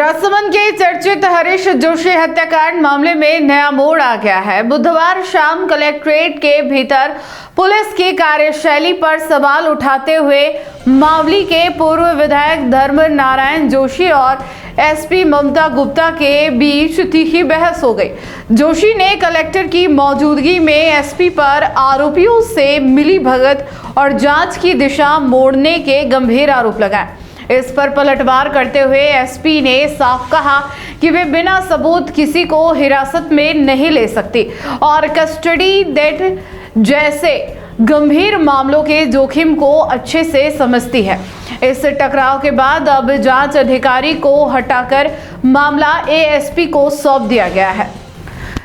राजसमंद के चर्चित हरीश जोशी हत्याकांड मामले में नया मोड़ आ गया है। बुधवार शाम कलेक्ट्रेट के भीतर पुलिस की कार्यशैली पर सवाल उठाते हुए मावली के पूर्व विधायक धर्म नारायण जोशी और एसपी ममता गुप्ता के बीच तीखी बहस हो गई। जोशी ने कलेक्टर की मौजूदगी में एसपी पर आरोपियों से मिलीभगत और जांच की दिशा मोड़ने के गंभीर आरोप लगाए। इस पर पलटवार करते हुए एसपी ने साफ कहा कि वे बिना सबूत किसी को हिरासत में नहीं ले सकती और कस्टडी डेथ जैसे गंभीर मामलों के जोखिम को अच्छे से समझती है। इस टकराव के बाद अब जांच अधिकारी को हटाकर मामला एएसपी को सौंप दिया गया है।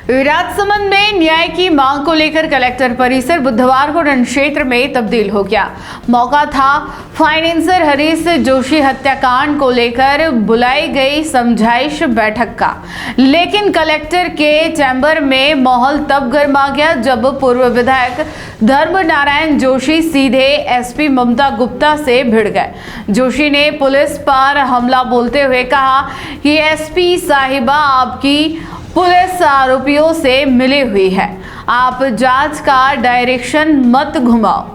राजसमंद में न्याय की मांग को लेकर कलेक्टर परिसर बुधवार को रणक्षेत्र में तब्दील हो गया। मौका था फाइनेंसर हरीश जोशी हत्याकांड को लेकर बुलाई गई समझाइश बैठक का, लेकिन कलेक्टर के चैम्बर में माहौल तब गर्मा गया जब पूर्व विधायक धर्म नारायण जोशी सीधे एसपी ममता गुप्ता से भिड़ गए। जोशी ने पुलिस पर हमला बोलते हुए कहा कि एसपी साहिबा आपकी पुलिस आरोपियों से मिली हुई है, आप जांच का डायरेक्शन मत घुमाओ।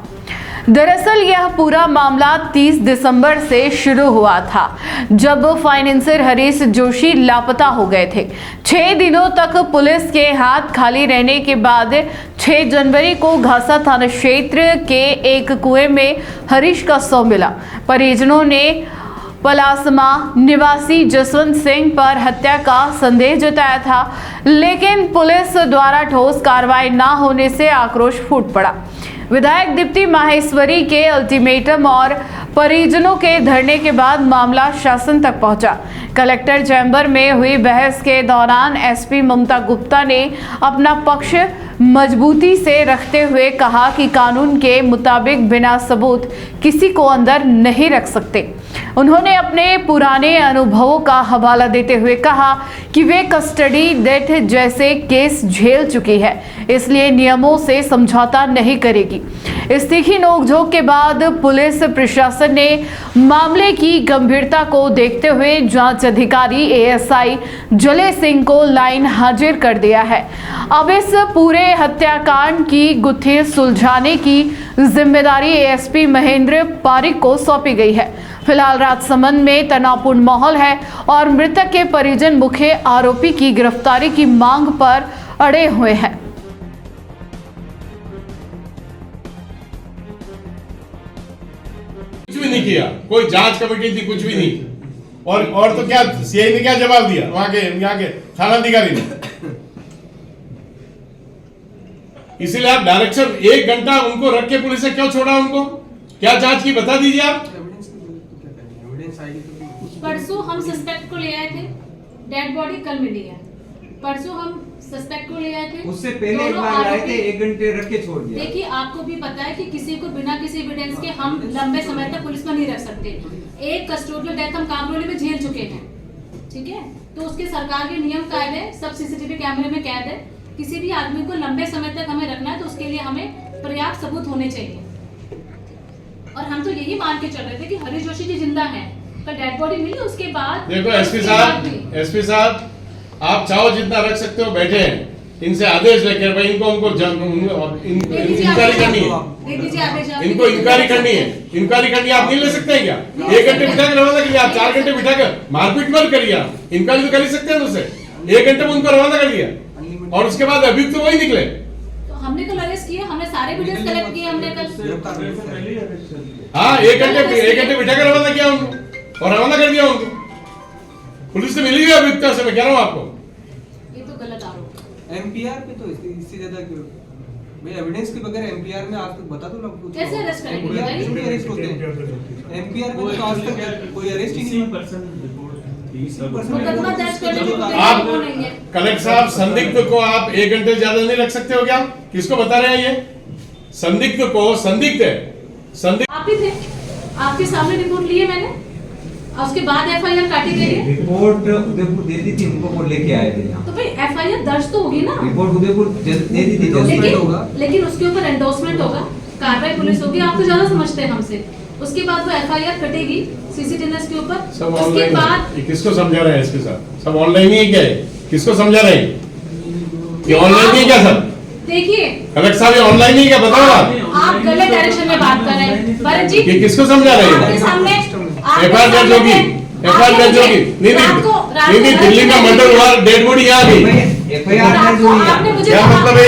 दरअसल यह पूरा मामला 30 दिसंबर से शुरू हुआ था, जब फाइनेंसर हरीश जोशी लापता हो गए थे। 6 दिनों तक पुलिस के हाथ खाली रहने के बाद 6 जनवरी को घासा थाना क्षेत्र के एक कुएं में हरीश का शव मिला। परिजनों ने पलासमा निवासी जसवंत सिंह पर हत्या का संदेह जताया था, लेकिन पुलिस द्वारा ठोस कार्रवाई न होने से आक्रोश फूट पड़ा। विधायक दीप्ति माहेश्वरी के अल्टीमेटम और परिजनों के धरने के बाद मामला शासन तक पहुंचा। कलेक्टर चैम्बर में हुई बहस के दौरान एसपी ममता गुप्ता ने अपना पक्ष मजबूती से रखते हुए कहा कि कानून के मुताबिक बिना सबूत किसी को अंदर नहीं रख सकते। उन्होंने अपने पुराने अनुभवों का हवाला देते हुए कहा कि वे कस्टडी डेथ जैसे केस झेल चुकी है, इसलिए नियमों से समझौता नहीं करेगी। इस तीखी नोकझोंक के बाद पुलिस प्रशासन ने मामले की गंभीरता को देखते हुए जांच अधिकारी एएसआई जले सिंह को लाइन हाजिर कर दिया है। अब इस पूरे हत्याकांड की गुत्थी सुलझाने की जिम्मेदारी एएसपी महेंद्र पारिक को सौंपी गई है। फिलहाल राजसमंद में तनावपूर्ण माहौल है और मृतक के परिजन मुख्य आरोपी की गिरफ्तारी की मांग पर अड़े हुए हैं। कुछ भी नहीं किया, कोई जांच कमेटी थी, कुछ भी नहीं। और तो क्या सीआई ने क्या जवाब दिया वहां के यहाँ के थानाधिकारी ने? इसीलिए आप डायरेक्शन 1 घंटा उनको रख के पुलिस ने क्यों छोड़ा? उनको क्या जांच की बता दीजिए आप। परसों हम सस्पेक्ट को ले आए थे, डेड बॉडी कल मिली है। परसों हम सस्पेक्ट को ले आए थे, उससे पहले एक बार आए थे, 1 घंटे रख के छोड़ दिया। देखिए आपको भी पता है कि किसी को बिना किसी एविडेंस के हम लंबे समय तक पुलिस में नहीं रख सकते। एक कस्टोडियल डेथ हम कामरोली में झेल चुके हैं, ठीक है? तो उसके सरकार के नियम कायदे सब सीसीटीवी कैमरे में कैद है। किसी भी आदमी को लंबे समय तक हमें रखना है तो उसके लिए हमें पर्याप्त सबूत होने चाहिए। और हम तो यही मान के चल रहे थे कि हरीश जोशी जी जिंदा है, कल डेड बॉडी मिली, उसके बाद देखो एसपी साहब आप चाहो जितना रख सकते हो, बैठे हैं, इनसे आदेश लेकर भाई इनको इंक्वायरी करनी है, इनको इंक्वायरी करनी है। इंक्वायरी करनी आप नहीं ले सकते हैं क्या? 1 घंटे बिठा कर रवाना करिए, आप 4 घंटे बिठा कर मारपीट मत करिए। आप इंक्वायरी तो कर ही सकते हैं उनसे। 1 घंटे में उनको रवाना कर दिया और उसके बाद अभी तो वही निकले। तो हमने कल अरेस्ट किया, हमने सारे वीडियोस कलेक्ट किए हमने कल। हाँ 1 घंटे बिठा कर रवाना किया उनको और रवाना कर दिया उनको। पुलिस से मिली हुई अभियुक्ता से, मैं कह रहा हूँ आपको। ये तो गलत आरोप है। एमपीआर पे तो इससे ज्यादा क्यों भाई? एविडेंस के बगैर एमपीआर में आज तक बता दो लोग कैसे अरेस्ट करेंगे? अरेस्ट होते हैं एमपीआर में तो आज तक कोई अरेस्ट ही नहीं। मुकदमा दर्ज करने की आप वो नहीं है। कलेक्टर साहब संदिग्ध को आप 1 घंटे ज्यादा नहीं रख सकते हो क्या? किसको बता रहे हैं ये? संदिग्ध को, संदिग्ध है, संदिग्ध आप ही थे, आपके सामने रिपोर्ट लिए मैंने और उसके बाद एफआईआर काटी गई है। रिपोर्ट उदयपुर दे दी थी उनको, वो लेके आए थे यहाँ। तो भाई एफआईआर दर्ज तो होगी ना? रिपोर्ट उदयपुर दे दी थी, लेकिन उसके ऊपर एंडोर्समेंट होगा, कार्रवाई पुलिस होगी। आप तो ज्यादा समझते हैं हमसे। उसके बाद वो एफआईआर कटेगी सीसीटीवी के ऊपर। सब उसके ऑनलाइन बाद है। किसको समझा रहे हैं इसके साथ? सब ऑनलाइन ही है क्या है? किसको समझा रहे हैं? ये ऑनलाइन नहीं है क्या सब? देखिए कलेक्टर साहब ये ऑनलाइन नहीं है क्या? बताओ आप गलत डायरेक्शन में बात कर रहे हैं भरत जी। ये किसको समझा रहे आपके हैं? सामने एफआईआर दर्ज होगी, एफआईआर दर्ज होगी। नहीं, दिल्ली में मर्डर हुआ, डेड बॉडी यहाँ आ गई। एफआईआर दर्ज हुई है। आपने मुझे क्या मतलब है?